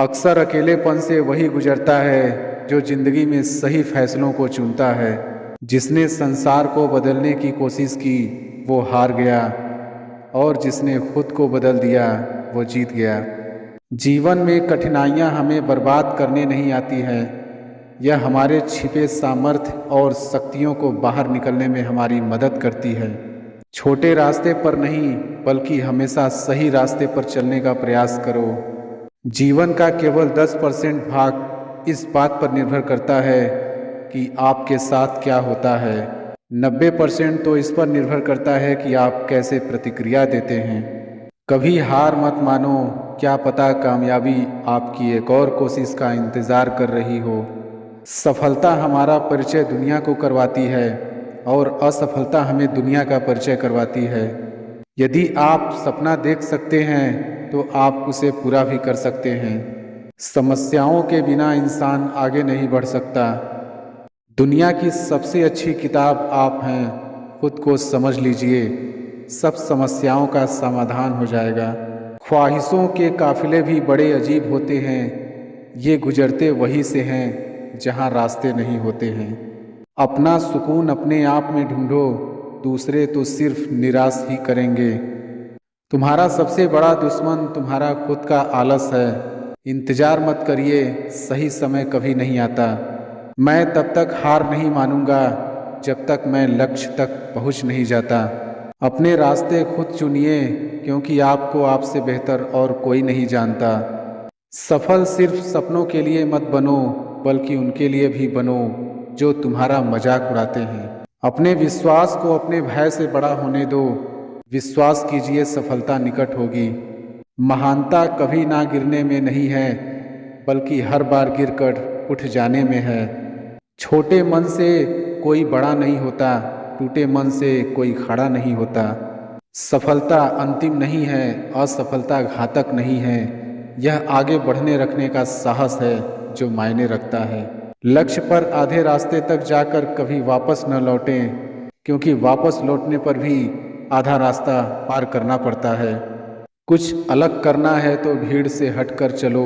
अक्सर अकेलेपन से वही गुजरता है जो जिंदगी में सही फैसलों को चुनता है। जिसने संसार को बदलने की कोशिश की वो हार गया, और जिसने खुद को बदल दिया वो जीत गया। जीवन में कठिनाइयाँ हमें बर्बाद करने नहीं आती हैं, यह हमारे छिपे सामर्थ्य और शक्तियों को बाहर निकलने में हमारी मदद करती है। छोटे रास्ते पर नहीं बल्कि हमेशा सही रास्ते पर चलने का प्रयास करो। जीवन का केवल 10% भाग इस बात पर निर्भर करता है कि आपके साथ क्या होता है। 90% तो इस पर निर्भर करता है कि आप कैसे प्रतिक्रिया देते हैं। कभी हार मत मानो, क्या पता कामयाबी आपकी एक और कोशिश का इंतज़ार कर रही हो। सफलता हमारा परिचय दुनिया को करवाती है और असफलता हमें दुनिया का परिचय करवाती है। यदि आप सपना देख सकते हैं तो आप उसे पूरा भी कर सकते हैं। समस्याओं के बिना इंसान आगे नहीं बढ़ सकता। दुनिया की सबसे अच्छी किताब आप हैं, खुद को समझ लीजिए, सब समस्याओं का समाधान हो जाएगा। ख्वाहिशों के काफिले भी बड़े अजीब होते हैं, ये गुजरते वहीं से हैं जहां रास्ते नहीं होते हैं। अपना सुकून अपने आप में ढूंढो, दूसरे तो सिर्फ निराश ही करेंगे। तुम्हारा सबसे बड़ा दुश्मन तुम्हारा खुद का आलस है। इंतजार मत करिए, सही समय कभी नहीं आता। मैं तब तक हार नहीं मानूंगा जब तक मैं लक्ष्य तक पहुंच नहीं जाता। अपने रास्ते खुद चुनिए, क्योंकि आपको आपसे बेहतर और कोई नहीं जानता। सफल सिर्फ सपनों के लिए मत बनो, बल्कि उनके लिए भी बनो जो तुम्हारा मजाक उड़ाते हैं। अपने विश्वास को अपने भय से बड़ा होने दो। विश्वास कीजिए, सफलता निकट होगी। महानता कभी ना गिरने में नहीं है, बल्कि हर बार गिरकर उठ जाने में है। छोटे मन से कोई बड़ा नहीं होता, टूटे मन से कोई खड़ा नहीं होता। सफलता अंतिम नहीं है, असफलता घातक नहीं है, यह आगे बढ़ने रखने का साहस है जो मायने रखता है। लक्ष्य पर आधे रास्ते तक जाकर कभी वापस न लौटें, क्योंकि वापस लौटने पर भी आधा रास्ता पार करना पड़ता है। कुछ अलग करना है तो भीड़ से हटकर चलो।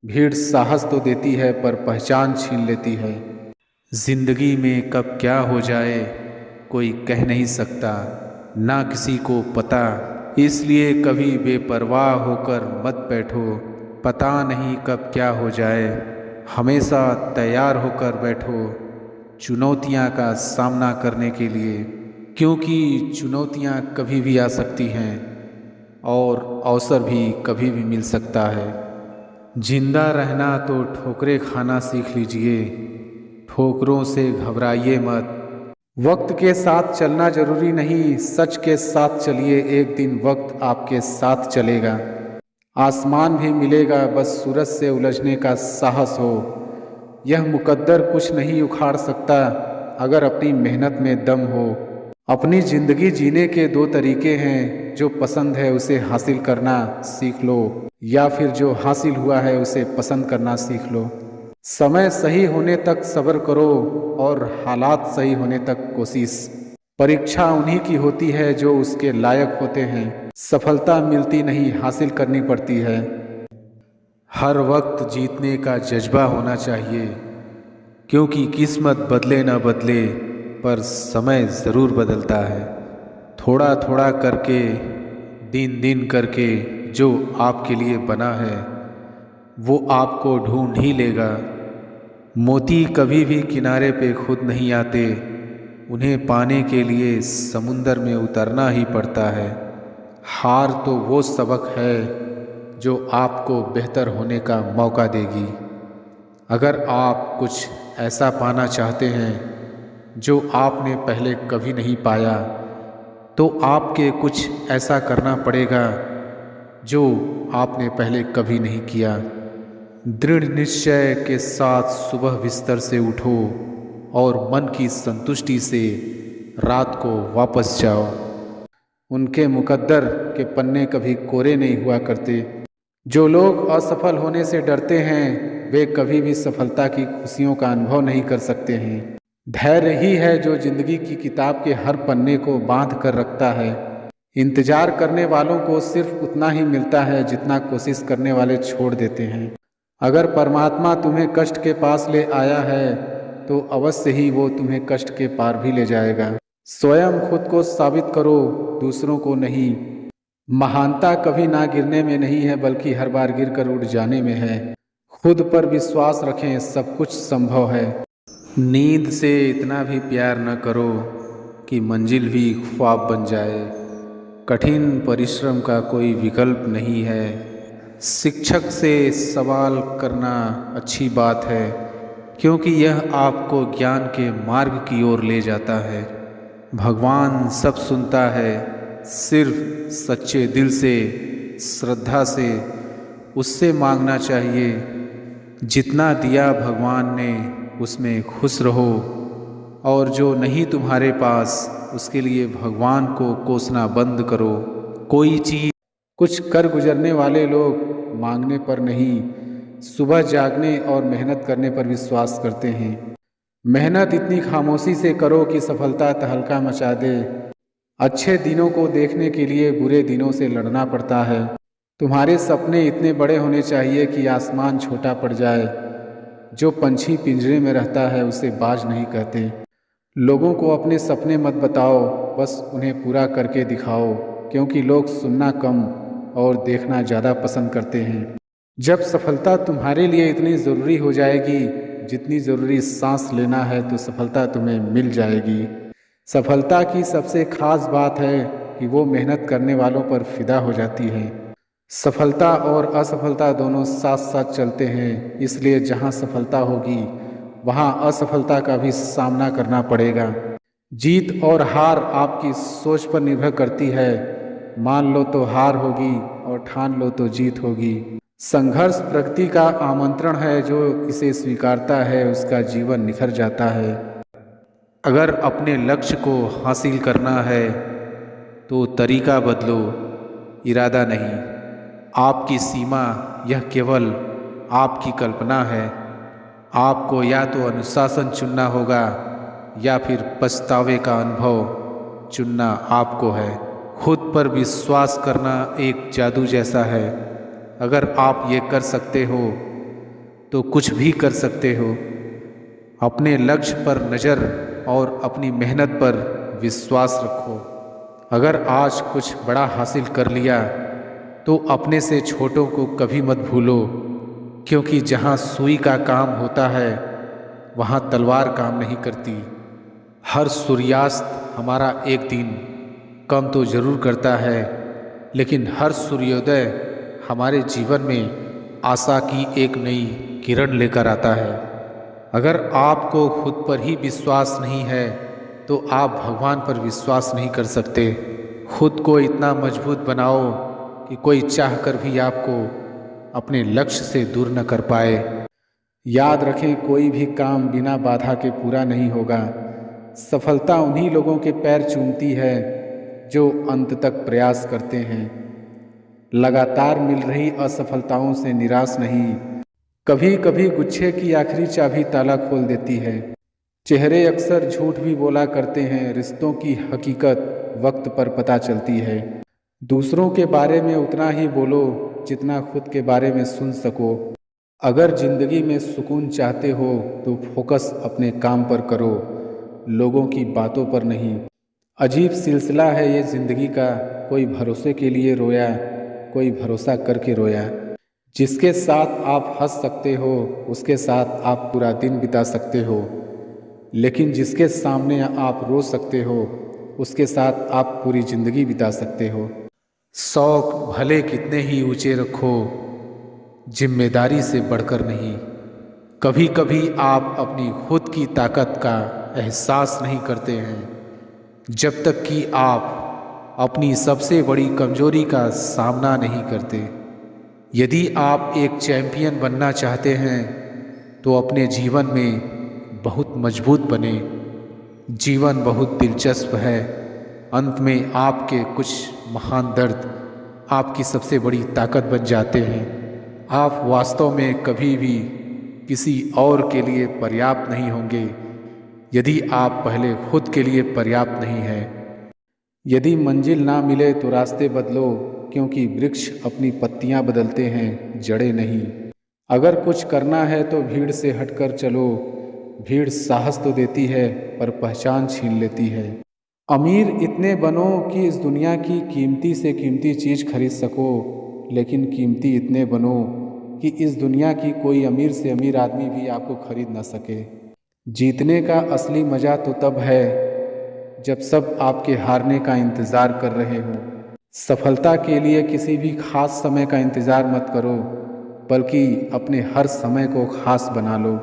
भीड़ साहस तो देती है पर पहचान छीन लेती है। जिंदगी में कब क्या हो जाए कोई कह नहीं सकता, ना किसी को पता। इसलिए कभी बेपरवाह होकर मत बैठो, पता नहीं कब क्या हो जाए। हमेशा तैयार होकर बैठो चुनौतियां का सामना करने के लिए, क्योंकि चुनौतियां कभी भी आ सकती हैं और अवसर भी कभी भी मिल सकता है। जिंदा रहना तो ठोकरें खाना सीख लीजिए, ठोकरों से घबराइए मत। वक्त के साथ चलना जरूरी नहीं, सच के साथ चलिए, एक दिन वक्त आपके साथ चलेगा। आसमान भी मिलेगा, बस सूरज से उलझने का साहस हो। यह मुकद्दर कुछ नहीं उखाड़ सकता अगर अपनी मेहनत में दम हो। अपनी जिंदगी जीने के 2 तरीके हैं, जो पसंद है उसे हासिल करना सीख लो, या फिर जो हासिल हुआ है उसे पसंद करना सीख लो। समय सही होने तक सब्र करो और हालात सही होने तक कोशिश। परीक्षा उन्हीं की होती है जो उसके लायक होते हैं। सफलता मिलती नहीं, हासिल करनी पड़ती है। हर वक्त जीतने का जज्बा होना चाहिए, क्योंकि किस्मत बदले न बदले पर समय ज़रूर बदलता है। थोड़ा थोड़ा करके, दिन दिन करके जो आपके लिए बना है वो आपको ढूंढ ही लेगा। मोती कभी भी किनारे पे खुद नहीं आते, उन्हें पाने के लिए समुंदर में उतरना ही पड़ता है। हार तो वो सबक है जो आपको बेहतर होने का मौका देगी। अगर आप कुछ ऐसा पाना चाहते हैं जो आपने पहले कभी नहीं पाया, तो आपके कुछ ऐसा करना पड़ेगा जो आपने पहले कभी नहीं किया। दृढ़ निश्चय के साथ सुबह बिस्तर से उठो और मन की संतुष्टि से रात को वापस जाओ। उनके मुकद्दर के पन्ने कभी कोरे नहीं हुआ करते। जो लोग असफल होने से डरते हैं वे कभी भी सफलता की खुशियों का अनुभव नहीं कर सकते हैं। धैर्य ही है जो जिंदगी की किताब के हर पन्ने को बांध कर रखता है। इंतजार करने वालों को सिर्फ उतना ही मिलता है जितना कोशिश करने वाले छोड़ देते हैं। अगर परमात्मा तुम्हें कष्ट के पास ले आया है तो अवश्य ही वो तुम्हें कष्ट के पार भी ले जाएगा। स्वयं खुद को साबित करो, दूसरों को नहीं। महानता कभी ना गिरने में नहीं है, बल्कि हर बार गिरकर उठ जाने में है। खुद पर विश्वास रखें, सब कुछ संभव है। नींद से इतना भी प्यार न करो कि मंजिल भी ख्वाब बन जाए। कठिन परिश्रम का कोई विकल्प नहीं है। शिक्षक से सवाल करना अच्छी बात है, क्योंकि यह आपको ज्ञान के मार्ग की ओर ले जाता है। भगवान सब सुनता है, सिर्फ सच्चे दिल से, श्रद्धा से उससे मांगना चाहिए। जितना दिया भगवान ने उसमें खुश रहो, और जो नहीं तुम्हारे पास उसके लिए भगवान को कोसना बंद करो। कोई चीज़ कुछ कर गुजरने वाले लोग मांगने पर नहीं, सुबह जागने और मेहनत करने पर विश्वास करते हैं। मेहनत इतनी खामोशी से करो कि सफलता तहलका मचा दे। अच्छे दिनों को देखने के लिए बुरे दिनों से लड़ना पड़ता है। तुम्हारे सपने इतने बड़े होने चाहिए कि आसमान छोटा पड़ जाए। जो पंछी पिंजरे में रहता है उसे बाज नहीं कहते। लोगों को अपने सपने मत बताओ, बस उन्हें पूरा करके दिखाओ, क्योंकि लोग सुनना कम और देखना ज़्यादा पसंद करते हैं। जब सफलता तुम्हारे लिए इतनी ज़रूरी हो जाएगी जितनी ज़रूरी सांस लेना है, तो सफलता तुम्हें मिल जाएगी। सफलता की सबसे खास बात है कि वो मेहनत करने वालों पर फिदा हो जाती है। सफलता और असफलता दोनों साथ साथ चलते हैं, इसलिए जहाँ सफलता होगी वहाँ असफलता का भी सामना करना पड़ेगा। जीत और हार आपकी सोच पर निर्भर करती है। मान लो तो हार होगी और ठान लो तो जीत होगी। संघर्ष प्रगति का आमंत्रण है, जो इसे स्वीकारता है उसका जीवन निखर जाता है। अगर अपने लक्ष्य को हासिल करना है तो तरीका बदलो, इरादा नहीं। आपकी सीमा यह केवल आपकी कल्पना है। आपको या तो अनुशासन चुनना होगा या फिर पछतावे का अनुभव चुनना आपको है। खुद पर विश्वास करना एक जादू जैसा है। अगर आप ये कर सकते हो तो कुछ भी कर सकते हो। अपने लक्ष्य पर नज़र और अपनी मेहनत पर विश्वास रखो। अगर आज कुछ बड़ा हासिल कर लिया तो अपने से छोटों को कभी मत भूलो, क्योंकि जहाँ सुई का काम होता है वहाँ तलवार काम नहीं करती। हर सूर्यास्त हमारा एक दिन कम तो ज़रूर करता है, लेकिन हर सूर्योदय हमारे जीवन में आशा की एक नई किरण लेकर आता है। अगर आपको खुद पर ही विश्वास नहीं है तो आप भगवान पर विश्वास नहीं कर सकते। खुद को इतना मजबूत बनाओ कि कोई चाहकर भी आपको अपने लक्ष्य से दूर न कर पाए। याद रखें, कोई भी काम बिना बाधा के पूरा नहीं होगा। सफलता उन्हीं लोगों के पैर चूमती है जो अंत तक प्रयास करते हैं। लगातार मिल रही असफलताओं से निराश नहीं। कभी कभी गुच्छे की आखिरी चाबी ताला खोल देती है। चेहरे अक्सर झूठ भी बोला करते हैं, रिश्तों की हकीकत वक्त पर पता चलती है। दूसरों के बारे में उतना ही बोलो जितना खुद के बारे में सुन सको। अगर जिंदगी में सुकून चाहते हो तो फोकस अपने काम पर करो, लोगों की बातों पर नहीं। अजीब सिलसिला है ये ज़िंदगी का, कोई भरोसे के लिए रोया, कोई भरोसा करके रोया। जिसके साथ आप हंस सकते हो उसके साथ आप पूरा दिन बिता सकते हो, लेकिन जिसके सामने आप रो सकते हो उसके साथ आप पूरी ज़िंदगी बिता सकते हो। शौक भले कितने ही ऊंचे रखो, जिम्मेदारी से बढ़कर नहीं। कभी कभी आप अपनी खुद की ताकत का एहसास नहीं करते हैं, जब तक कि आप अपनी सबसे बड़ी कमजोरी का सामना नहीं करते। यदि आप एक चैंपियन बनना चाहते हैं तो अपने जीवन में बहुत मजबूत बने। जीवन बहुत दिलचस्प है। अंत में आपके कुछ महान दर्द आपकी सबसे बड़ी ताकत बन जाते हैं। आप वास्तव में कभी भी किसी और के लिए पर्याप्त नहीं होंगे यदि आप पहले खुद के लिए पर्याप्त नहीं हैं। यदि मंजिल ना मिले तो रास्ते बदलो, क्योंकि वृक्ष अपनी पत्तियां बदलते हैं, जड़ें नहीं। अगर कुछ करना है तो भीड़ से हटकर चलो। भीड़ साहस तो देती है पर पहचान छीन लेती है। अमीर इतने बनो कि इस दुनिया की कीमती से कीमती चीज़ खरीद सको, लेकिन कीमती इतने बनो कि इस दुनिया की कोई अमीर से अमीर आदमी भी आपको खरीद ना सके। जीतने का असली मज़ा तो तब है जब सब आपके हारने का इंतज़ार कर रहे हो। सफलता के लिए किसी भी खास समय का इंतज़ार मत करो, बल्कि अपने हर समय को खास बना लो।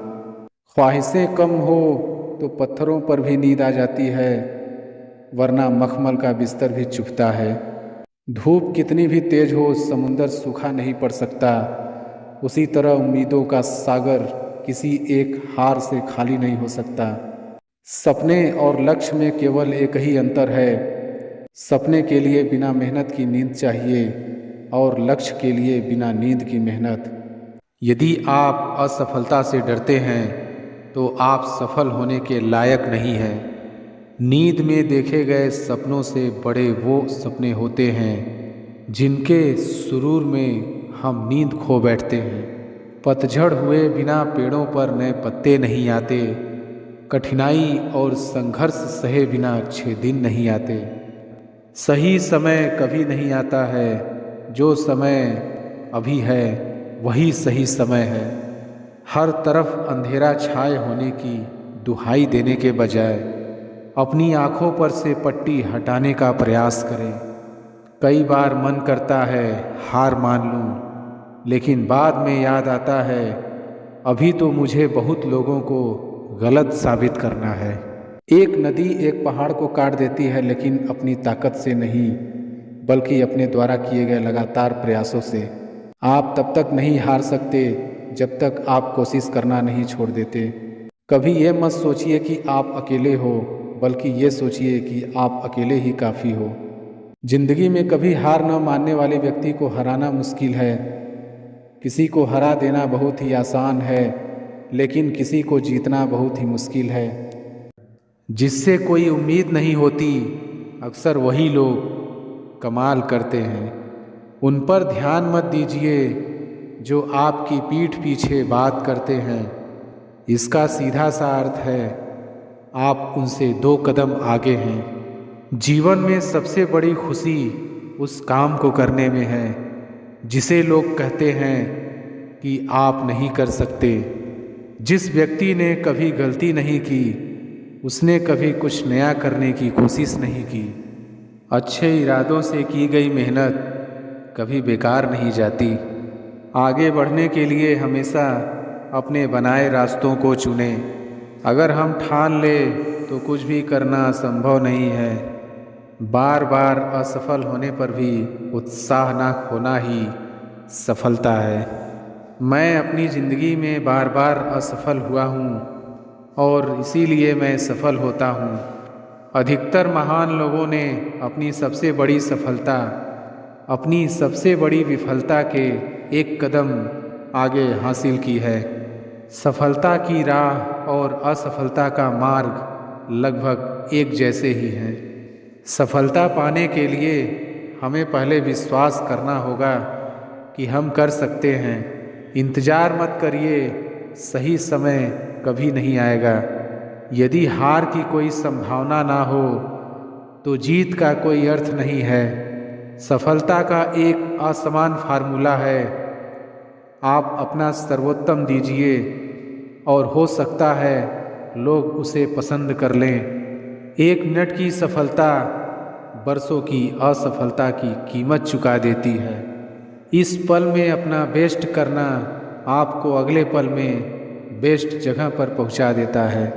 ख्वाहिशें कम हो तो पत्थरों पर भी नींद आ जाती है, वरना मखमल का बिस्तर भी चुभता है। धूप कितनी भी तेज हो समुंदर सूखा नहीं पड़ सकता। उसी तरह उम्मीदों का सागर किसी एक हार से खाली नहीं हो सकता। सपने और लक्ष्य में केवल एक ही अंतर है। सपने के लिए बिना मेहनत की नींद चाहिए और लक्ष्य के लिए बिना नींद की मेहनत। यदि आप असफलता से डरते हैं तो आप सफल होने के लायक नहीं हैं। नींद में देखे गए सपनों से बड़े वो सपने होते हैं जिनके सुरूर में हम नींद खो बैठते हैं। पतझड़ हुए बिना पेड़ों पर नए पत्ते नहीं आते। कठिनाई और संघर्ष सहे बिना अच्छे दिन नहीं आते। सही समय कभी नहीं आता है। जो समय अभी है वही सही समय है। हर तरफ अंधेरा छाए होने की दुहाई देने के बजाय अपनी आँखों पर से पट्टी हटाने का प्रयास करें। कई बार मन करता है हार मान लूं, लेकिन बाद में याद आता है अभी तो मुझे बहुत लोगों को गलत साबित करना है। एक नदी एक पहाड़ को काट देती है, लेकिन अपनी ताकत से नहीं, बल्कि अपने द्वारा किए गए लगातार प्रयासों से। आप तब तक नहीं हार सकते जब तक आप कोशिश करना नहीं छोड़ देते। कभी ये मत सोचिए कि आप अकेले हो, बल्कि ये सोचिए कि आप अकेले ही काफ़ी हो। जिंदगी में कभी हार न मानने वाले व्यक्ति को हराना मुश्किल है। किसी को हरा देना बहुत ही आसान है, लेकिन किसी को जीतना बहुत ही मुश्किल है। जिससे कोई उम्मीद नहीं होती, अक्सर वही लोग कमाल करते हैं। उन पर ध्यान मत दीजिए जो आपकी पीठ पीछे बात करते हैं। इसका सीधा सा अर्थ है आप उनसे 2 कदम आगे हैं। जीवन में सबसे बड़ी खुशी उस काम को करने में है जिसे लोग कहते हैं कि आप नहीं कर सकते। जिस व्यक्ति ने कभी गलती नहीं की, उसने कभी कुछ नया करने की कोशिश नहीं की। अच्छे इरादों से की गई मेहनत कभी बेकार नहीं जाती। आगे बढ़ने के लिए हमेशा अपने बनाए रास्तों को चुनें। अगर हम ठान लें तो कुछ भी करना संभव नहीं है। बार बार असफल होने पर भी उत्साह ना खोना ही सफलता है। मैं अपनी ज़िंदगी में बार बार असफल हुआ हूँ और इसीलिए मैं सफल होता हूँ। अधिकतर महान लोगों ने अपनी सबसे बड़ी सफलता अपनी सबसे बड़ी विफलता के 1 कदम आगे हासिल की है। सफलता की राह और असफलता का मार्ग लगभग एक जैसे ही हैं। सफलता पाने के लिए हमें पहले विश्वास करना होगा कि हम कर सकते हैं। इंतज़ार मत करिए, सही समय कभी नहीं आएगा। यदि हार की कोई संभावना ना हो तो जीत का कोई अर्थ नहीं है। सफलता का एक आसान फार्मूला है, आप अपना सर्वोत्तम दीजिए और हो सकता है लोग उसे पसंद कर लें। 1 मिनट की सफलता बरसों की असफलता की कीमत चुका देती है। इस पल में अपना बेस्ट करना आपको अगले पल में बेस्ट जगह पर पहुंचा देता है।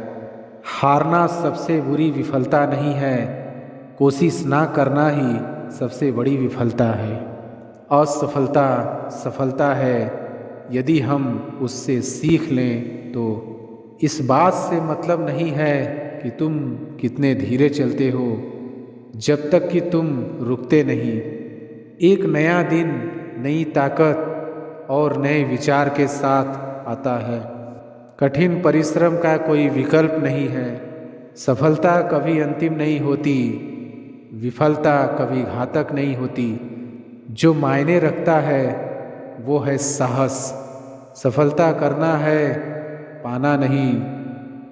हारना सबसे बुरी विफलता नहीं है, कोशिश ना करना ही सबसे बड़ी विफलता है। असफलता सफलता है यदि हम उससे सीख लें तो। इस बात से मतलब नहीं है कि तुम कितने धीरे चलते हो, जब तक कि तुम रुकते नहीं। एक नया दिन नई ताकत और नए विचार के साथ आता है। कठिन परिश्रम का कोई विकल्प नहीं है। सफलता कभी अंतिम नहीं होती, विफलता कभी घातक नहीं होती। जो मायने रखता है वो है साहस, सफलता करना है, पाना नहीं।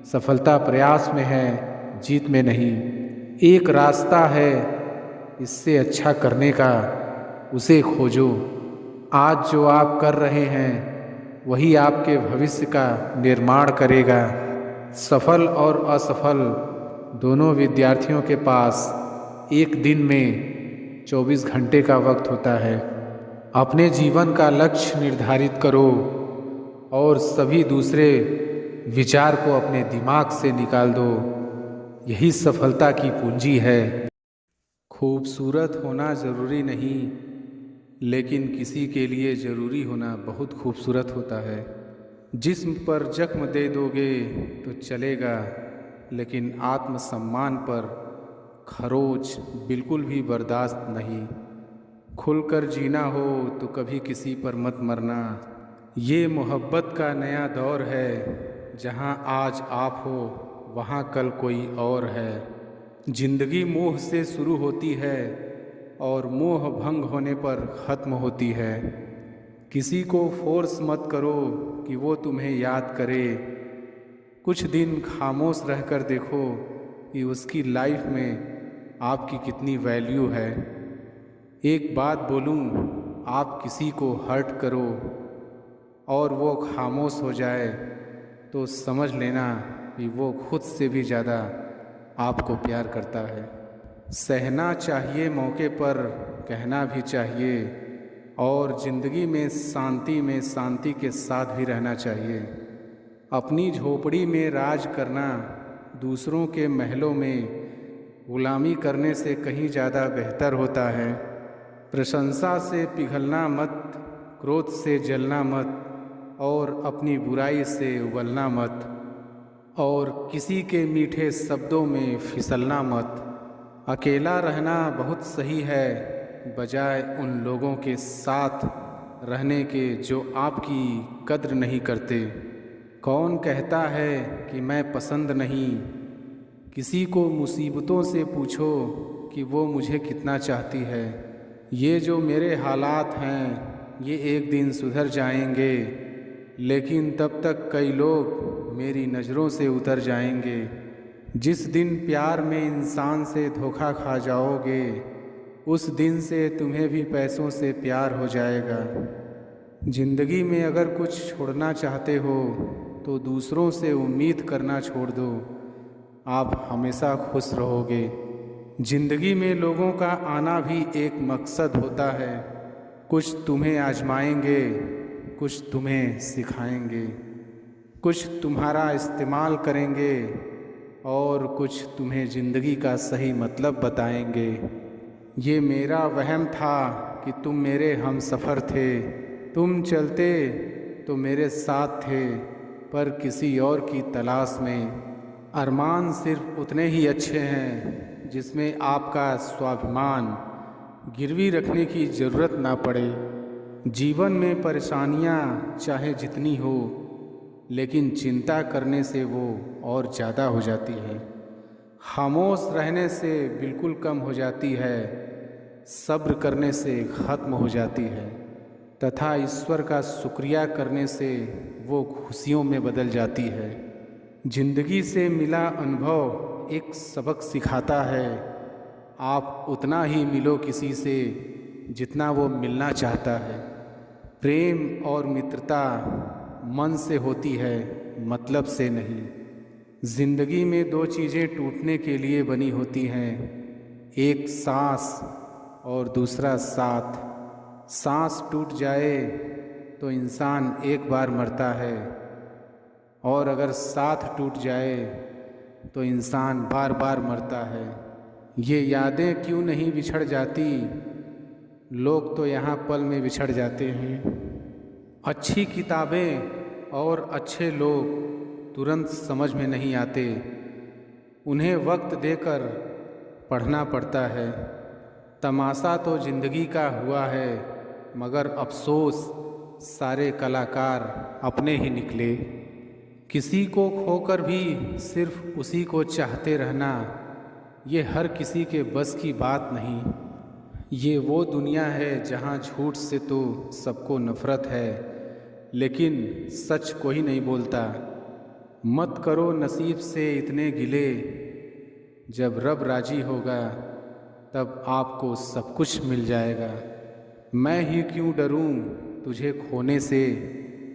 सफलता प्रयास में है, जीत में नहीं। एक रास्ता है, इससे अच्छा करने का, उसे खोजो। आज जो आप कर रहे हैं वही आपके भविष्य का निर्माण करेगा। सफल और असफल दोनों विद्यार्थियों के पास एक दिन में 24 घंटे का वक्त होता है। अपने जीवन का लक्ष्य निर्धारित करो और सभी दूसरे विचार को अपने दिमाग से निकाल दो। यही सफलता की पूंजी है। खूबसूरत होना ज़रूरी नहीं, लेकिन किसी के लिए ज़रूरी होना बहुत खूबसूरत होता है। जिस्म पर जख्म दे दोगे तो चलेगा, लेकिन आत्मसम्मान पर खरोच बिल्कुल भी बर्दाश्त नहीं। खुलकर जीना हो तो कभी किसी पर मत मरना। ये मोहब्बत का नया दौर है, जहाँ आज आप हो वहाँ कल कोई और है। जिंदगी मोह से शुरू होती है और मोह भंग होने पर ख़त्म होती है। किसी को फोर्स मत करो कि वो तुम्हें याद करे। कुछ दिन खामोश रहकर देखो कि उसकी लाइफ में आपकी कितनी वैल्यू है। एक बात बोलूं, आप किसी को हर्ट करो और वो खामोश हो जाए तो समझ लेना कि वो खुद से भी ज़्यादा आपको प्यार करता है। सहना चाहिए मौके पर, कहना भी चाहिए, और ज़िंदगी में शांति के साथ भी रहना चाहिए। अपनी झोपड़ी में राज करना दूसरों के महलों में गुलामी करने से कहीं ज़्यादा बेहतर होता है। प्रशंसा से पिघलना मत, क्रोध से जलना मत, और अपनी बुराई से उबलना मत, और किसी के मीठे शब्दों में फिसलना मत। अकेला रहना बहुत सही है, बजाय उन लोगों के साथ रहने के जो आपकी कद्र नहीं करते। कौन कहता है कि मैं पसंद नहीं? किसी को मुसीबतों से पूछो कि वो मुझे कितना चाहती है। ये जो मेरे हालात हैं ये एक दिन सुधर जाएंगे, लेकिन तब तक कई लोग मेरी नज़रों से उतर जाएंगे। जिस दिन प्यार में इंसान से धोखा खा जाओगे, उस दिन से तुम्हें भी पैसों से प्यार हो जाएगा। ज़िंदगी में अगर कुछ छोड़ना चाहते हो तो दूसरों से उम्मीद करना छोड़ दो, आप हमेशा खुश रहोगे। ज़िंदगी में लोगों का आना भी एक मकसद होता है। कुछ तुम्हें आजमाएंगे, कुछ तुम्हें सिखाएंगे, कुछ तुम्हारा इस्तेमाल करेंगे और कुछ तुम्हें ज़िंदगी का सही मतलब बताएंगे। ये मेरा वहम था कि तुम मेरे हमसफ़र थे। तुम चलते तो मेरे साथ थे, पर किसी और की तलाश में। अरमान सिर्फ उतने ही अच्छे हैं जिसमें आपका स्वाभिमान गिरवी रखने की ज़रूरत ना पड़े। जीवन में परेशानियां चाहे जितनी हो, लेकिन चिंता करने से वो और ज़्यादा हो जाती है। खामोश रहने से बिल्कुल कम हो जाती है, सब्र करने से ख़त्म हो जाती है, तथा ईश्वर का शुक्रिया करने से वो खुशियों में बदल जाती है। जिंदगी से मिला अनुभव एक सबक सिखाता है। आप उतना ही मिलो किसी से जितना वो मिलना चाहता है। प्रेम और मित्रता मन से होती है, मतलब से नहीं। जिंदगी में दो चीज़ें टूटने के लिए बनी होती हैं, एक सांस और दूसरा साथ। सांस टूट जाए तो इंसान एक बार मरता है, और अगर साथ टूट जाए तो इंसान बार बार मरता है। ये यादें क्यों नहीं बिछड़ जाती? लोग तो यहाँ पल में बिछड़ जाते हैं। अच्छी किताबें और अच्छे लोग तुरंत समझ में नहीं आते, उन्हें वक्त देकर पढ़ना पड़ता है। तमाशा तो ज़िंदगी का हुआ है, मगर अफसोस सारे कलाकार अपने ही निकले। किसी को खोकर भी सिर्फ उसी को चाहते रहना, ये हर किसी के बस की बात नहीं। ये वो दुनिया है जहाँ झूठ से तो सबको नफ़रत है, लेकिन सच कोई नहीं बोलता। मत करो नसीब से इतने गिले, जब रब राजी होगा तब आपको सब कुछ मिल जाएगा। मैं ही क्यों डरूं तुझे खोने से,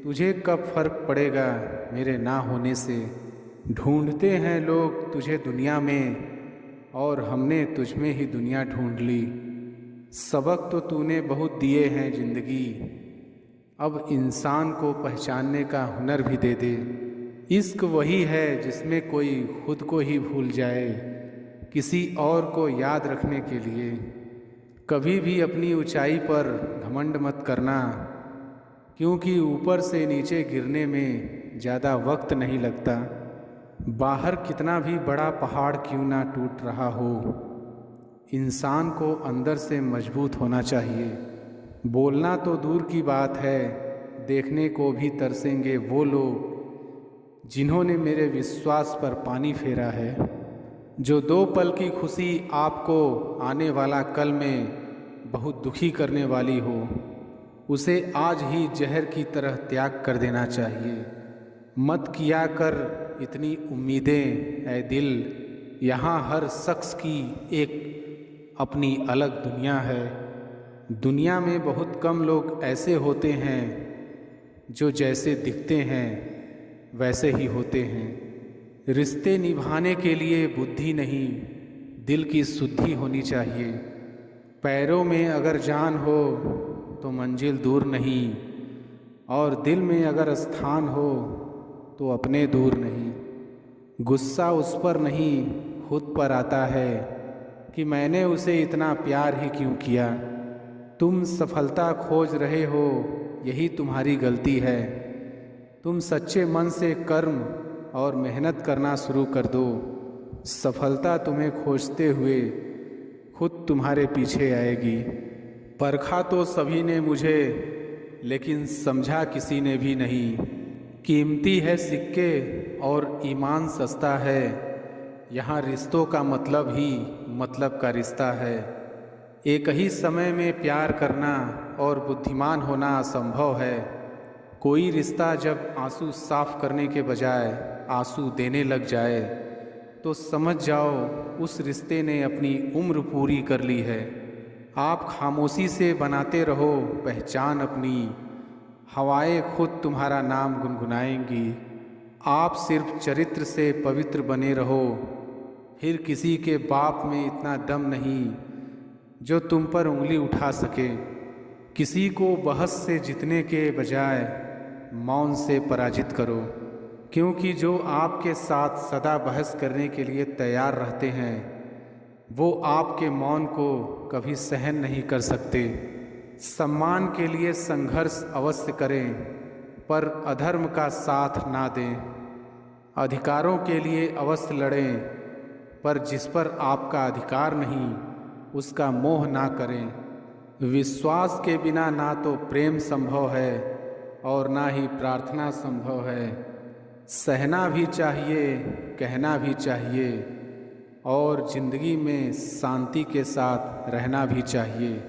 तुझे कब फर्क पड़ेगा मेरे ना होने से। ढूंढते हैं लोग तुझे दुनिया में, और हमने तुझ में ही दुनिया ढूंढ ली। सबक तो तूने बहुत दिए हैं जिंदगी, अब इंसान को पहचानने का हुनर भी दे दे। इश्क वही है जिसमें कोई खुद को ही भूल जाए, किसी और को याद रखने के लिए। कभी भी अपनी ऊंचाई पर घमंड मत करना, क्योंकि ऊपर से नीचे गिरने में ज़्यादा वक्त नहीं लगता। बाहर कितना भी बड़ा पहाड़ क्यों ना टूट रहा हो, इंसान को अंदर से मजबूत होना चाहिए। बोलना तो दूर की बात है, देखने को भी तरसेंगे वो लोग जिन्होंने मेरे विश्वास पर पानी फेरा है। जो 2 पल की खुशी आपको आने वाला कल में बहुत दुखी करने वाली हो, उसे आज ही जहर की तरह त्याग कर देना चाहिए। मत किया कर इतनी उम्मीदें ऐ दिल, यहाँ हर शख्स की एक अपनी अलग दुनिया है। दुनिया में बहुत कम लोग ऐसे होते हैं जो जैसे दिखते हैं वैसे ही होते हैं। रिश्ते निभाने के लिए बुद्धि नहीं, दिल की शुद्धि होनी चाहिए। पैरों में अगर जान हो तो मंजिल दूर नहीं, और दिल में अगर स्थान हो तो अपने दूर नहीं। गुस्सा उस पर नहीं खुद पर आता है कि मैंने उसे इतना प्यार ही क्यों किया। तुम सफलता खोज रहे हो, यही तुम्हारी गलती है। तुम सच्चे मन से कर्म और मेहनत करना शुरू कर दो, सफलता तुम्हें खोजते हुए खुद तुम्हारे पीछे आएगी। परखा तो सभी ने मुझे, लेकिन समझा किसी ने भी नहीं। कीमती है सिक्के और ईमान सस्ता है, यहाँ रिश्तों का मतलब ही मतलब का रिश्ता है। एक ही समय में प्यार करना और बुद्धिमान होना असंभव है। कोई रिश्ता जब आंसू साफ करने के बजाय आंसू देने लग जाए तो समझ जाओ उस रिश्ते ने अपनी उम्र पूरी कर ली है। आप खामोशी से बनाते रहो पहचान अपनी, हवाएं खुद तुम्हारा नाम गुनगुनाएंगी। आप सिर्फ चरित्र से पवित्र बने रहो, फिर किसी के बाप में इतना दम नहीं जो तुम पर उंगली उठा सके। किसी को बहस से जीतने के बजाय मौन से पराजित करो, क्योंकि जो आपके साथ सदा बहस करने के लिए तैयार रहते हैं वो आपके मौन को कभी सहन नहीं कर सकते। सम्मान के लिए संघर्ष अवश्य करें, पर अधर्म का साथ ना दें। अधिकारों के लिए अवश्य लड़ें, पर जिस पर आपका अधिकार नहीं उसका मोह ना करें। विश्वास के बिना ना तो प्रेम संभव है और ना ही प्रार्थना संभव है। सहना भी चाहिए, कहना भी चाहिए, और जिंदगी में शांति के साथ रहना भी चाहिए।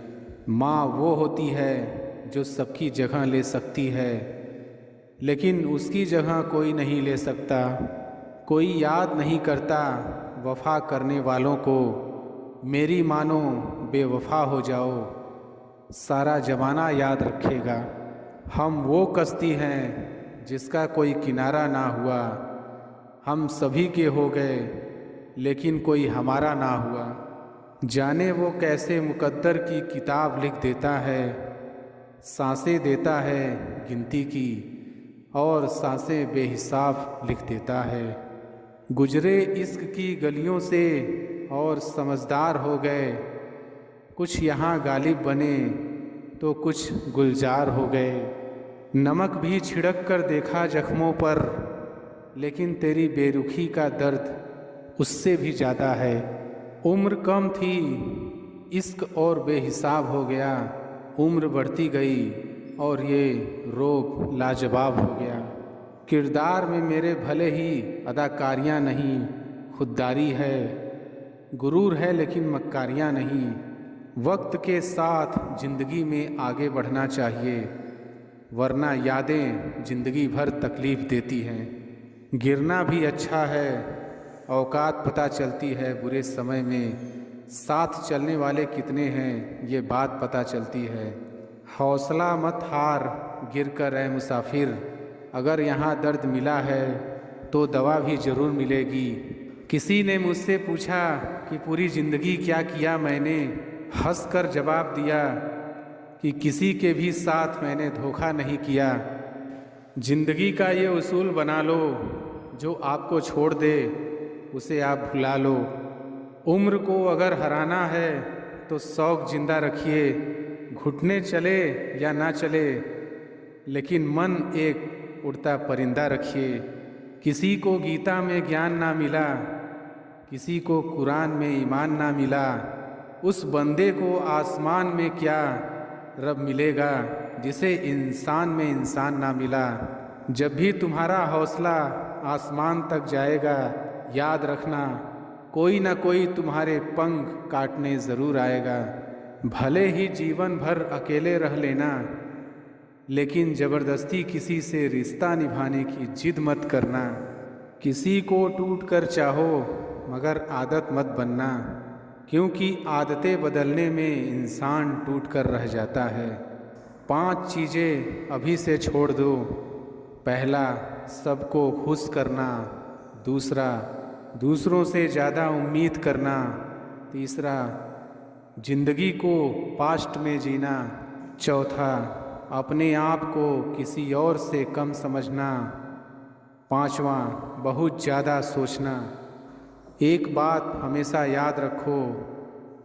माँ वो होती है जो सबकी जगह ले सकती है, लेकिन उसकी जगह कोई नहीं ले सकता। कोई याद नहीं करता वफा करने वालों को, मेरी मानो बेवफा हो जाओ, सारा ज़माना याद रखेगा। हम वो कश्ती हैं जिसका कोई किनारा ना हुआ, हम सभी के हो गए लेकिन कोई हमारा ना हुआ। जाने वो कैसे मुकद्दर की किताब लिख देता है, सांसें देता है गिनती की और सांसें बेहिसाब लिख देता है। गुजरे इश्क की गलियों से और समझदार हो गए, कुछ यहाँ गालिब बने तो कुछ गुलजार हो गए। नमक भी छिड़क कर देखा जख्मों पर, लेकिन तेरी बेरुखी का दर्द उससे भी ज़्यादा है। उम्र कम थी, इश्क और बेहिसाब हो गया। उम्र बढ़ती गई और ये रोग लाजवाब हो गया। किरदार में मेरे भले ही अदाकारियाँ नहीं, खुददारी है। गुरूर है लेकिन मक्कारियाँ नहीं। वक्त के साथ ज़िंदगी में आगे बढ़ना चाहिए। वरना यादें जिंदगी भर तकलीफ देती हैं। गिरना भी अच्छा है, औकात पता चलती है बुरे समय में। साथ चलने वाले कितने हैं ये बात पता चलती है। हौसला मत हार, गिर कर ऐ मुसाफिर। अगर यहाँ दर्द मिला है तो दवा भी ज़रूर मिलेगी। किसी ने मुझसे पूछा कि पूरी ज़िंदगी क्या किया मैंने। हंस कर जवाब दिया कि किसी के भी साथ मैंने धोखा नहीं किया। जिंदगी का ये उसूल बना लो, जो आपको छोड़ दे उसे आप भुला लो। उम्र को अगर हराना है तो शौक जिंदा रखिए। घुटने चले या ना चले, लेकिन मन एक उड़ता परिंदा रखिए। किसी को गीता में ज्ञान ना मिला, किसी को कुरान में ईमान ना मिला। उस बंदे को आसमान में क्या रब मिलेगा, जिसे इंसान में इंसान ना मिला। जब भी तुम्हारा हौसला आसमान तक जाएगा, याद रखना कोई ना कोई तुम्हारे पंख काटने ज़रूर आएगा। भले ही जीवन भर अकेले रह लेना, लेकिन ज़बरदस्ती किसी से रिश्ता निभाने की जिद मत करना। किसी को टूट कर चाहो मगर आदत मत बनना, क्योंकि आदतें बदलने में इंसान टूट कर रह जाता है। 5 चीज़ें अभी से छोड़ दो। पहला, सबको खुश करना। दूसरा, दूसरों से ज़्यादा उम्मीद करना। तीसरा, जिंदगी को पास्ट में जीना। चौथा, अपने आप को किसी और से कम समझना। पांचवा, बहुत ज़्यादा सोचना। एक बात हमेशा याद रखो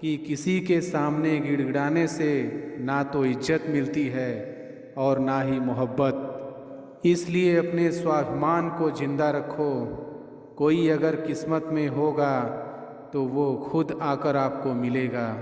कि किसी के सामने गिड़गिड़ाने से ना तो इज्जत मिलती है और ना ही मोहब्बत। इसलिए अपने स्वाभिमान को जिंदा रखो। कोई अगर किस्मत में होगा तो वो खुद आकर आपको मिलेगा।